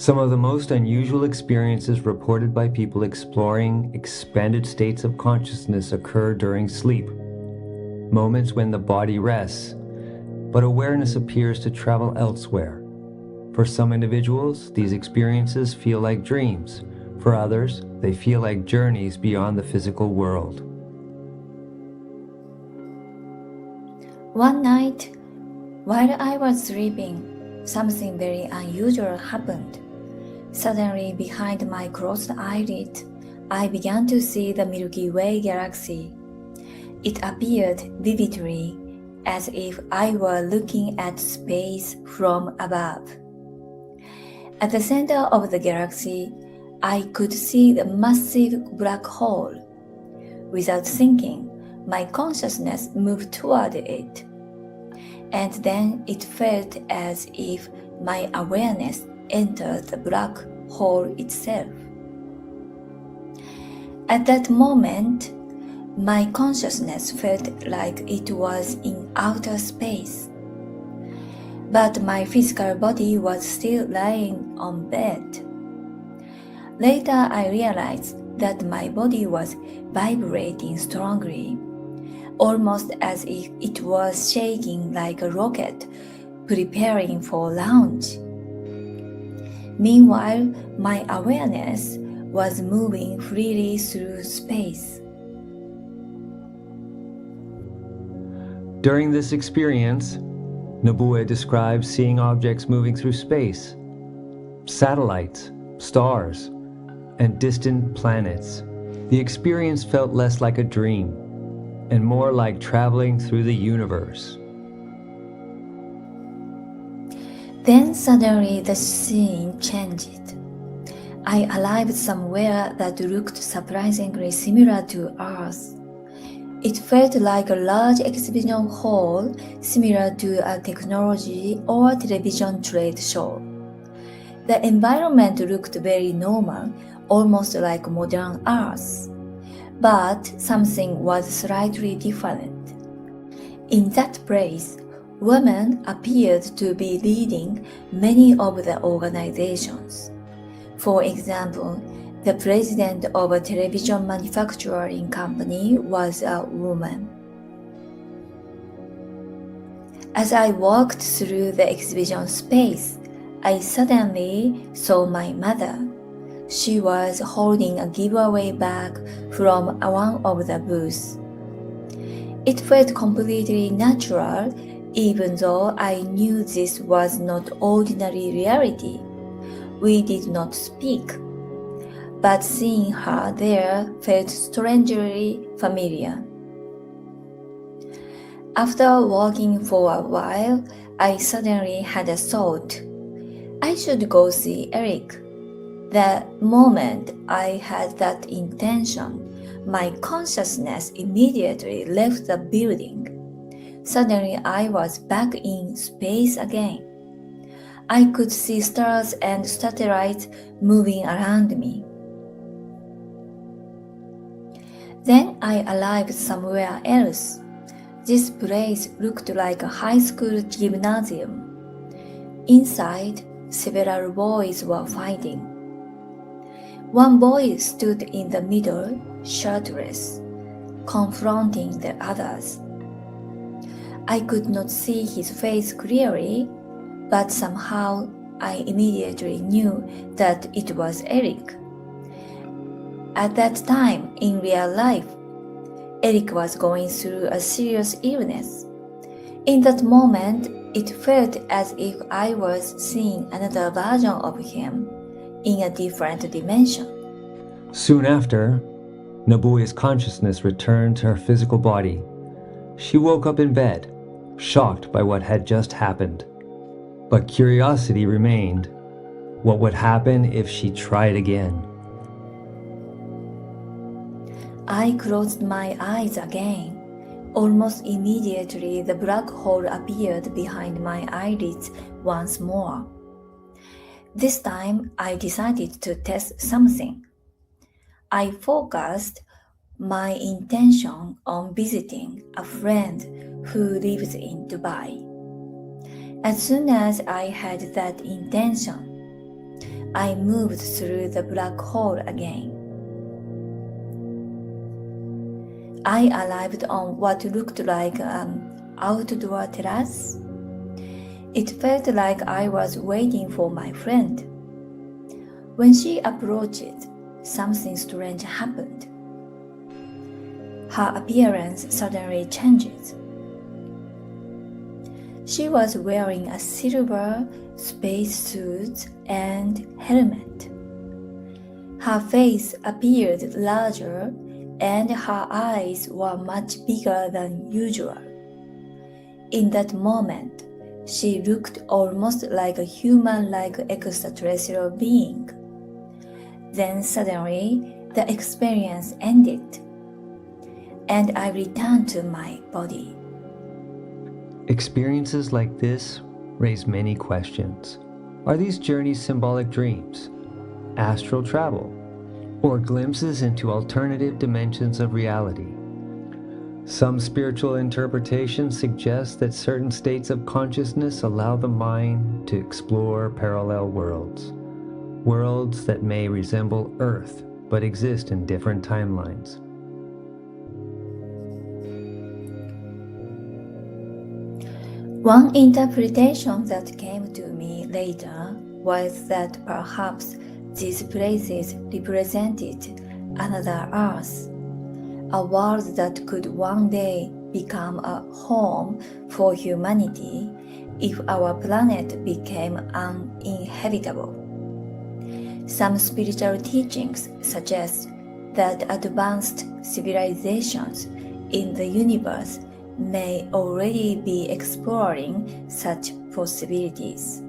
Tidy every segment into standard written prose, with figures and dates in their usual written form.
Some of the most unusual experiences reported by people exploring expanded states of consciousness occur during sleep, moments when the body rests, but awareness appears to travel elsewhere. For some individuals, these experiences feel like dreams. For others, they feel like journeys beyond the physical world. One night, while I was sleeping, something very unusual happened. Suddenly, behind my closed eyelid, I began to see the Milky Way galaxy. It appeared vividly, as if I were looking at space from above. At the center of the galaxy, I could see the massive black hole. Without thinking, my consciousness moved toward it. And then it felt as if my awareness entered the black hole itself. At that moment, my consciousness felt like it was in outer space. But my physical body was still lying on bed. Later I realized that my body was vibrating strongly, almost as if it was shaking like a rocket, preparing for launch. Meanwhile, my awareness was moving freely through space. During this experience, Nobue describes seeing objects moving through space, satellites, stars, and distant planets. The experience felt less like a dream and more like traveling through the universe. Then suddenly the scene changed. I arrived somewhere that looked surprisingly similar to Earth. It felt like a large exhibition hall similar to a technology or television trade show. The environment looked very normal, almost like modern Earth. But something was slightly different. In that place, women appeared to be leading many of the organizations. For example, the president of a television manufacturing company was a woman. As I walked through the exhibition space, I suddenly saw my mother. She was holding a giveaway bag from one of the booths. It felt completely natural, even though I knew this was not ordinary reality. We did not speak, but seeing her there felt strangely familiar. After walking for a while, I suddenly had a thought. I should go see Eric. The moment I had that intention, my consciousness immediately left the building. Suddenly I was back in space again. I could see stars and satellites moving around me. Then I arrived somewhere else. This place looked like a high school gymnasium. Inside, several boys were fighting. One boy stood in the middle, shirtless, confronting the others. I could not see his face clearly, but somehow I immediately knew that it was Eric. At that time, in real life, Eric was going through a serious illness. In that moment, it felt as if I was seeing another version of him in a different dimension. Soon after, Nobue's consciousness returned to her physical body. She woke up in bed, shocked by what had just happened. But curiosity remained. What would happen if she tried again? I closed my eyes again. Almost immediately, the black hole appeared behind my eyelids once more. This time, I decided to test something. I focused my intention on visiting a friend who lives in Dubai. As soon as I had that intention, I moved through the black hole again. I arrived on what looked like an outdoor terrace. It felt like I was waiting for my friend. When she approached, something strange happened. Her appearance suddenly changed. She was wearing a silver spacesuit and helmet. Her face appeared larger and her eyes were much bigger than usual. In that moment, she looked almost like a human-like extraterrestrial being. Then suddenly, the experience ended, and I returned to my body. Experiences like this raise many questions. Are these journeys symbolic dreams, astral travel, or glimpses into alternative dimensions of reality? Some spiritual interpretations suggest that certain states of consciousness allow the mind to explore parallel worlds, worlds that may resemble Earth but exist in different timelines. One interpretation that came to me later was that perhaps these places represented another Earth, a world that could one day become a home for humanity if our planet became uninhabitable. Some spiritual teachings suggest that advanced civilizations in the universe may already be exploring such possibilities.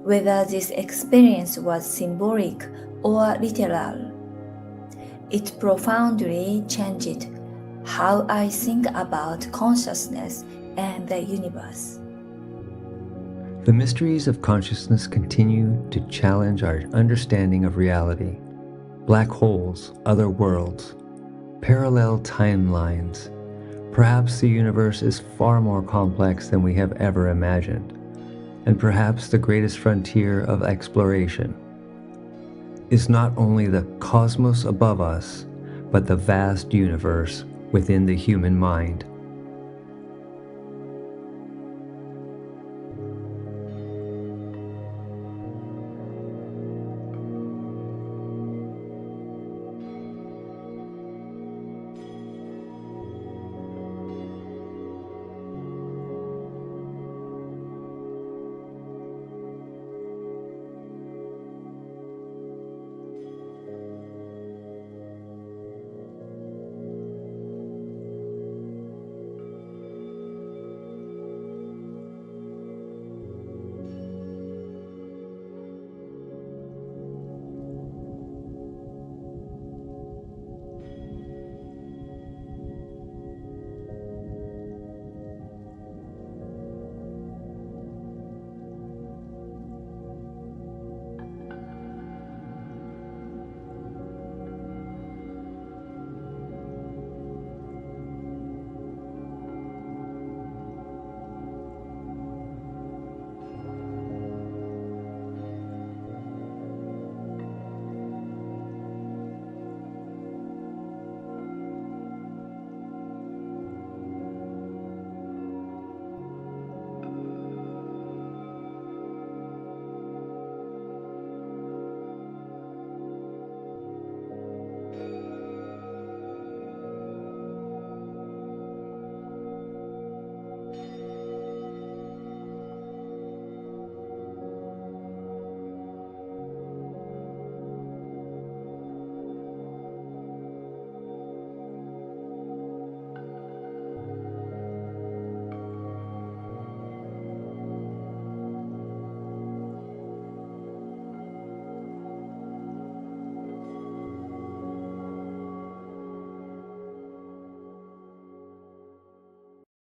Whether this experience was symbolic or literal, it profoundly changed how I think about consciousness and the universe. The mysteries of consciousness continue to challenge our understanding of reality. Black holes, other worlds, parallel timelines. Perhaps the universe is far more complex than we have ever imagined, and perhaps the greatest frontier of exploration is not only the cosmos above us, but the vast universe within the human mind.